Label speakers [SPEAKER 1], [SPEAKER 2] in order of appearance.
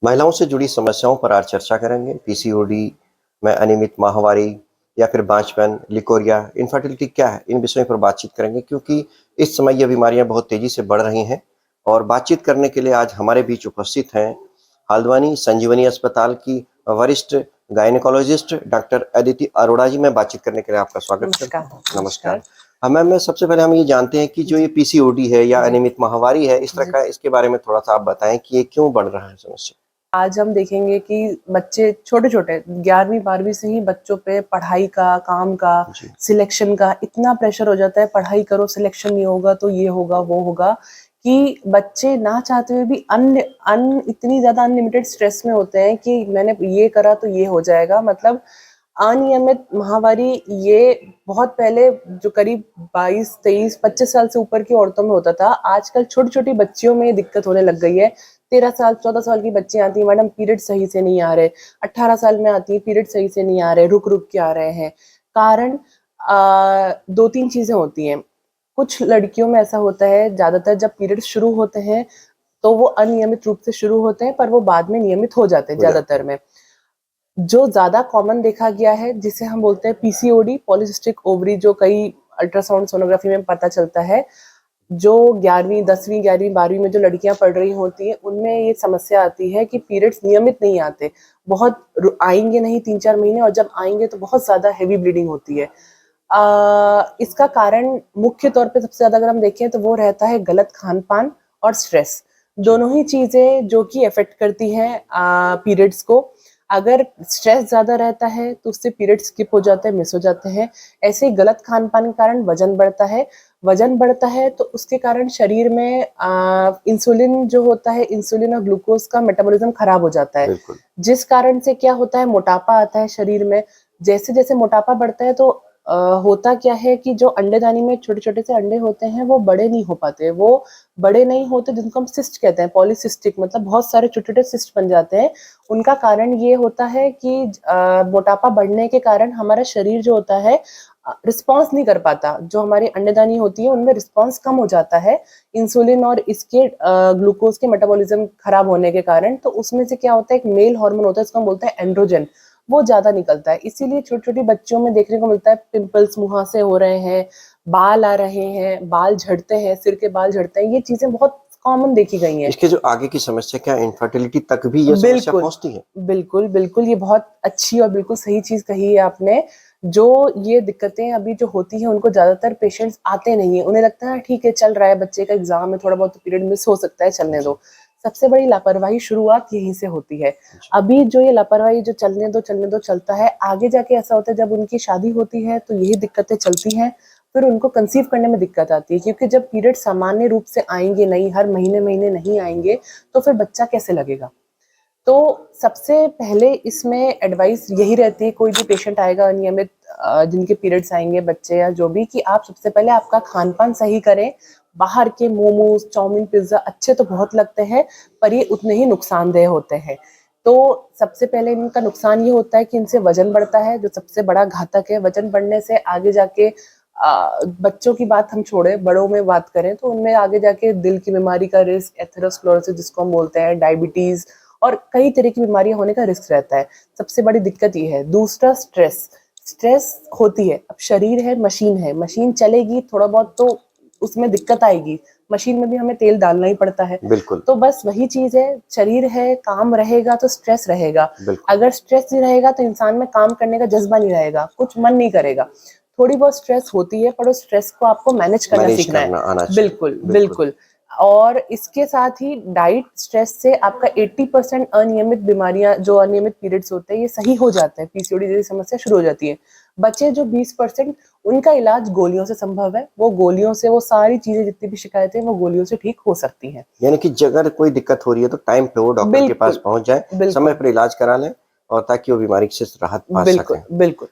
[SPEAKER 1] महिलाओं से जुड़ी समस्याओं पर आज चर्चा करेंगे। पीसीओडी में अनियमित माहवारी या फिर बांझपन, लिकोरिया, इनफर्टिलिटी क्या है? इन विषयों पर बातचीत करेंगे क्योंकि इस समय ये बीमारियां बहुत तेजी से बढ़ रही हैं। और बातचीत करने के लिए आज हमारे बीच उपस्थित हैं हल्द्वानी संजीवनी अस्पताल की वरिष्ठ गायनेकोलॉजिस्ट डॉक्टर अदिति अरोड़ा जी। मैं बातचीत करने के लिए आपका स्वागत करता
[SPEAKER 2] नमस्कार।
[SPEAKER 1] हूँ। नमस्कार। मैम, मैं सबसे पहले हम ये जानते हैं कि जो ये पीसीओडी है या
[SPEAKER 2] जी,
[SPEAKER 1] अनियमित माहवारी है, इस तरह
[SPEAKER 2] जी।
[SPEAKER 1] का, इसके बारे में थोड़ा सा आप बताएं कि ये क्यों बढ़ रहा है समस्या।
[SPEAKER 2] आज हम देखेंगे कि बच्चे छोटे-छोटे 11वीं-12वीं से ही बच्चों पे पढ़ाई का, काम का,
[SPEAKER 1] जी।
[SPEAKER 2] सिलेक्शन का इतना प्रेशर हो जाता है, पढ़ाई करो, सिलेक्शन नहीं होगा तो ये होगा, वो होगा, कि बच्चे ना चाहते हुए भी इतनी ज़्यादा अनलिमिटेड स्ट्रेस में होते हैं कि मैंने ये करा तो ये हो जाएगा। मतलब अनियमित माहवारी ये बहुत पहले जो करीब 22, 23, 25 साल से ऊपर की औरतों में होता था। आजकल छोटी-छोटी बच्चियों में ये दिक्कत होने लग गई है। 13 साल, 14 साल की बच्चियाँ आती हैं, मैडम पीरियड सही से नहीं आ रहे। 18 साल में आती है, पीरियड सही से नहीं आ रहे, रुक-रुक के आ रहे हैं। कारण 2-3 चीज़ें होती हैं। कुछ लड़कियों में ऐसा होता है, ज़्यादातर जब पीरियड शुरू होते हैं, तो वो अनियमित रूप से शुरू होते हैं, पर वो बाद में नियमित हो जाते हैं
[SPEAKER 1] हो जाते
[SPEAKER 2] ज़्यादातर
[SPEAKER 1] हैं।
[SPEAKER 2] में। जो ज़्यादा कॉमन देखा गया है, जिसे हम बोलते हैं पीसीओडी, पॉलीसिस्टिक ओवरी, जो कई अल्ट्रासाउंड सोनोग्राफी में पता चलता है। जो 11वीं, 10वीं, 11वीं, 12वीं में जो लड़कियाँ पढ़ रही होती हैं, उनमें ये समस्या आती है कि पीरियड्स नियमित नहीं आते। बहुत आएँगे नहीं 3-4 महीने, और जब आएँगे तो बहुत ज़्यादा हेवी ब्लीडिंग होती है। इसका कारण मुख्य तौर पे सबसे ज़्यादा अगर हम देखें तो वो रहता है गलत खान-पान और स्ट्रेस।
[SPEAKER 1] जी।
[SPEAKER 2] दोनों ही चीज़ें जो कि अफ़ेक्ट करती हैं पीरियड्स को। अगर स्ट्रेस ज़्यादा रहता है तो उससे पीरियड स्किप हो जाते हैं, मिस हो जाते हैं। ऐसे ही गलत खान-पान के कारण वज़न बढ़ता है। वज़न बढ़ता है तो उसके कारण शरीर में इंसुलिन जो होता है, इंसुलिन और ग्लूकोज़ का मेटाबॉलिज़्म खराब हो जाता है।
[SPEAKER 1] बिल्कुल।
[SPEAKER 2] जिस कारण से क्या होता है, मोटापा आता है शरीर में। जैसे-जैसे मोटापा बढ़ता है तो होता क्या है कि जो अंडेदानी में छोटे-छोटे से अंडे होते हैं, वो बड़े नहीं हो पाते। वो बड़े नहीं होते, जिनको हम सिस्ट कहते हैं, पॉलीसिस्टिक, मतलब बहुत सारे छोटे-छोटे सिस्ट बन जाते हैं। उनका कारण ये होता है कि मोटापा बढ़ने के कारण हमारा शरीर जो होता है रिस्पॉन्स नहीं कर पाता। जो हमारी अंडेदानी होती है, उनमें रिस्पॉन्स कम हो जाता है, इंसुलिन और इसके ग्लूकोज़ के मेटाबॉलिज़्म खराब होने के कारण। तो उसमें से क्या होता है, एक मेल हार्मोन होता है, उसको हम बोलते हैं एंड्रोजन, वो ज़्यादा निकलता है। इसीलिए छोटी-छोटी बच्चियों में देखने को मिलता है, पिंपल्स मुहासे हो रहे हैं, बाल आ रहे हैं, बाल झड़ते हैं, सिर के बाल झड़ते हैं। ये चीज़ें बहुत कॉमन देखी गई हैं।
[SPEAKER 1] इसके जो आगे की समस्या, क्या इनफर्टिलिटी तक भी ये समस्या
[SPEAKER 2] बिल्कुल,
[SPEAKER 1] पहुँचती है?
[SPEAKER 2] बिल्कुल, बिल्कुल, ये बहुत अच्छी और बिल्कुल सही चीज़ कही है आपने। जो ये दिक्कतें अभी जो होती हैं, उनको ज़्यादातर पेशेंट्स आते नहीं हैं। उन्हें लगता है ठीक है, चल रहा है, बच्चे का एग्ज़ाम है, थोड़ा बहुत पीरियड मिस हो सकता है, चलने
[SPEAKER 1] जी।
[SPEAKER 2] दो। सबसे बड़ी लापरवाही शुरुआत यहीं से होती है।
[SPEAKER 1] जी।
[SPEAKER 2] अभी जो ये लापरवाही, जो चलने दो चलता है, आगे जाके ऐसा होता है जब उनकी शादी होती है तो यही दिक्कतें चलती हैं, फिर उनको कंसीव करने में दिक्कत आती है, क्योंकि जब पीरियड सामान्य रूप से आएँगे नहीं, हर महीने-महीने नहीं आएँगे, तो फिर बच्चा कैसे लगेगा? तो सबसे पहले इसमें एडवाइस यही रहती है, कोई भी पेशेंट आएगा अनियमित, जिनके पीरियड्स आएँगे, बच्चे या जो भी, कि आप सबसे पहले आपका खान-पान सही करें। बाहर के मोमोज़, चाउमीन, पिज़्ज़ा अच्छे तो बहुत लगते हैं, पर ये उतने ही नुकसानदेह होते हैं। तो सबसे पहले इनका नुकसान ये होता है कि इनसे वज़न बढ़ता है, जो सबसे बड़ा घातक है। वज़न बढ़ने से आगे जाके बच्चों की बात हम छोड़ें, बड़ों में बात करें तो उनमें आगे जाके दिल की बीमारी का रिस्क, एथेरोस्क्लेरोसिस जिसको हम बोलते हैं, डायबिटीज़ और कई तरह की बीमारियाँ होने का रिस्क रहता है। सबसे बड़ी दिक्कत ये है। दूसरा स्ट्रेस, स्ट्रेस होती है। अब शरीर है, मशीन चलेगी, थोड़ा बहुत तो उसमें दिक्कत आएगी। मशीन में भी हमें तेल डालना ही पड़ता है।
[SPEAKER 1] बिल्कुल।
[SPEAKER 2] तो बस वही चीज़ है, शरीर है, काम रहेगा तो स्ट्रेस रहेगा।
[SPEAKER 1] बिल्कुल।
[SPEAKER 2] अगर स्ट्रेस नहीं रहेगा तो इंसान में काम करने का जज़्बा नहीं रहेगा, कुछ मन नहीं करेगा। थोड़ी बहुत स्ट्रेस होती है, पर उस स्ट्रेस को आपको मैनेज करना
[SPEAKER 1] मैनेज
[SPEAKER 2] सीखना है।
[SPEAKER 1] करना आना चाहिए।
[SPEAKER 2] बिल्कुल,
[SPEAKER 1] बिल्कुल।
[SPEAKER 2] बिल्कुल। और इसके साथ ही डाइट स्ट्रेस से आपका 80% अनियमित बीमारियाँ, जो अनियमित पीरियड्स होते हैं, ये सही हो जाते हैं, पीसीओडी जैसी समस्या शुरू हो जाती है। बचे जो 20%, उनका इलाज गोलियों से संभव है। वो गोलियों से, वो सारी चीज़ें, जितनी भी शिकायतें हैं, वो गोलियों से ठीक हो सकती हैं।
[SPEAKER 1] यानी कि अगर कोई दिक्कत हो रही है तो टाइम पे वो डॉक्टर के पास
[SPEAKER 2] बिल्कुल,
[SPEAKER 1] पहुँच जाए, समय
[SPEAKER 2] बिल्कुल,
[SPEAKER 1] पर इलाज करा लें और ताकि वो बीमारी से राहत पा
[SPEAKER 2] बिल्कुल,
[SPEAKER 1] सकें।
[SPEAKER 2] बिल्कुल।